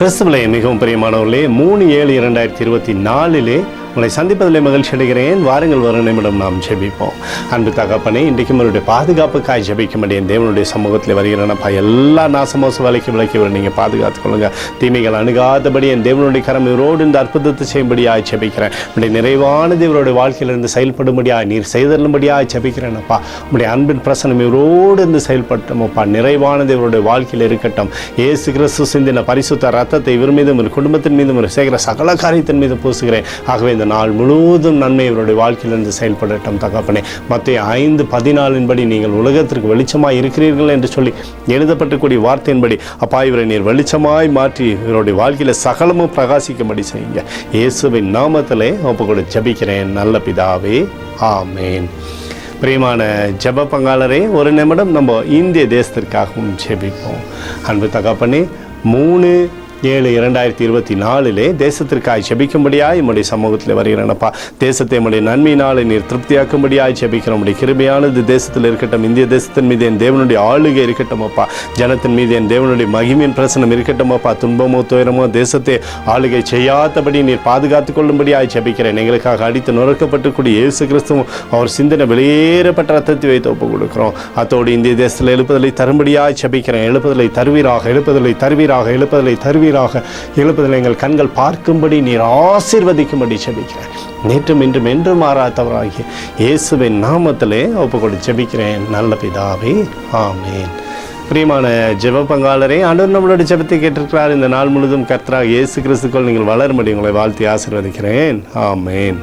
கிறிஸ்துவிலே மிகவும் பிரியமானவர்களே, 3/7/2024 உங்களை சந்திப்பதில் மகிழ்ச்சி அடைகிறேன். வாருங்கள், வரும் நிமிடம் நாம் ஜெபிப்போம். அன்பு தகப்பனே, இன்றைக்கு உங்களுடைய பாதுகாப்புக்காய் ஜெபிக்க தேவனுடைய சமூகத்தில் வருகிறேனப்பா. எல்லா நாசமோச விலைக்கு நீங்கள் பாதுகாத்துக் கொள்ளுங்க. தீமைகள் அணுகாதபடி என் தேவனுடைய கரம் இவரோடு இந்த அற்புதத்தை செய்யும்படியாக ஜெபிக்கிறேன். உடைய நிறைவான தேவனுடைய வாழ்க்கையிலிருந்து செயல்படும்படியாக நீர் செய்தரும்படியாக ஜெபிக்கிறேனப்பா. உடைய அன்பின் பிரசனம் இவரோடு இருந்து செயல்பட்டோமப்பா. நிறைவான தேவனுடைய வாழ்க்கையில் இருக்கட்டும். இயேசு கிறிஸ்து சிந்தின பரிசுத்த ரத்தத்தை இவர் மீதும் ஒரு குடும்பத்தின் மீதும் ஒரு சேகர சகல காரியத்தின் மீது பூசுகிறேன். ஆகவே இந்த நாள் முழுவதும் நன்மை இவருடைய வாழ்க்கையிலிருந்து செயல்படட்டும் தகப்பனே. மத்தேயு 5:14 நீங்கள் உலகத்திற்கு வெளிச்சமாய் இருக்கிறீர்கள் என்று சொல்லி எழுதப்பட்டக்கூடிய வார்த்தையின்படி அப்பா, இவரை நீர் வெளிச்சமாய் மாற்றி இவருடைய வாழ்க்கையில சகலமும் பிரகாசிக்கும்படி செய்யுங்க. இயேசுவின் நாமத்திலே ஒப்புக்கொடு ஜெபிக்கிறேன் நல்ல பிதாவே, ஆமேன். பிரியமான ஜெப பங்காளரே, ஒரு நிமிடம் நம்ம இந்திய தேசத்திற்காகவும் ஜெபிப்போம். அன்பு தகப்பனே, 3/7/2024 தேசத்திற்காக ஜெபிக்கும்படியாய் நம்முடைய சமூகத்தில் வருகிறேனப்பா. தேசத்தை நம்முடைய நன்மையினாலே நீர் திருப்தியாக்கும்படியாய் ஜெபிக்கிறோம். நம்முடைய கிருபையானது தேசத்தில் இருக்கட்டும். இந்திய தேசத்தின் மீது என் தேவனுடைய ஆளுகை இருக்கட்டும் அப்பா. ஜனத்தின் மீது என் தேவனுடைய மகிமையின் பிரசனம் இருக்கட்டும் அப்பா. துன்பமோ துயரமோ தேசத்தை ஆளுகை செய்யாதபடி நீர் பாதுகாத்துக் கொள்ளும்படியாய் ஜெபிக்கிறேன். எங்களுக்காக அடித்து நொறுக்கப்பட்டுக்கூடிய இயேசு கிறிஸ்துவும் அவர் சிந்தனை வெளியேறப்பட்ட ரத்தத்தை வைத்து ஒப்பு கொடுக்கிறோம். அத்தோடு இந்திய தேசத்தில் எழுப்புதலை தரும்படியாய் ஜெபிக்கிறேன். எழுப்புதலை தருவீராக, எழுப்புதலை தருவீராக, எழுப்புதலை தருவீராக. எழுப்புதல் எங்கள் கண்கள் பார்க்கும்படி நீர் ஆசீர்வதிக்கும்படி ஜெபிக்கிறேன். நேற்றும் இன்றும் என்றும் மாறாதவராகிய இயேசுவின் நாமத்திலே ஒப்புக்கொடு ஜெபிக்கிறேன் நல்ல பிதாவே, ஆமேன். பிரியமான ஜெப பங்காளரே, ஆண்டவர் நம்மளுடைய ஜெபத்தை கேட்டிருக்கிறார். இந்த நாள் முழுவதும் கர்த்தராகிய இயேசு கிறிஸ்துக்குள் நீங்கள் வளரும்படி உங்களை வாழ்த்தி ஆசீர்வதிக்கிறேன். ஆமேன்.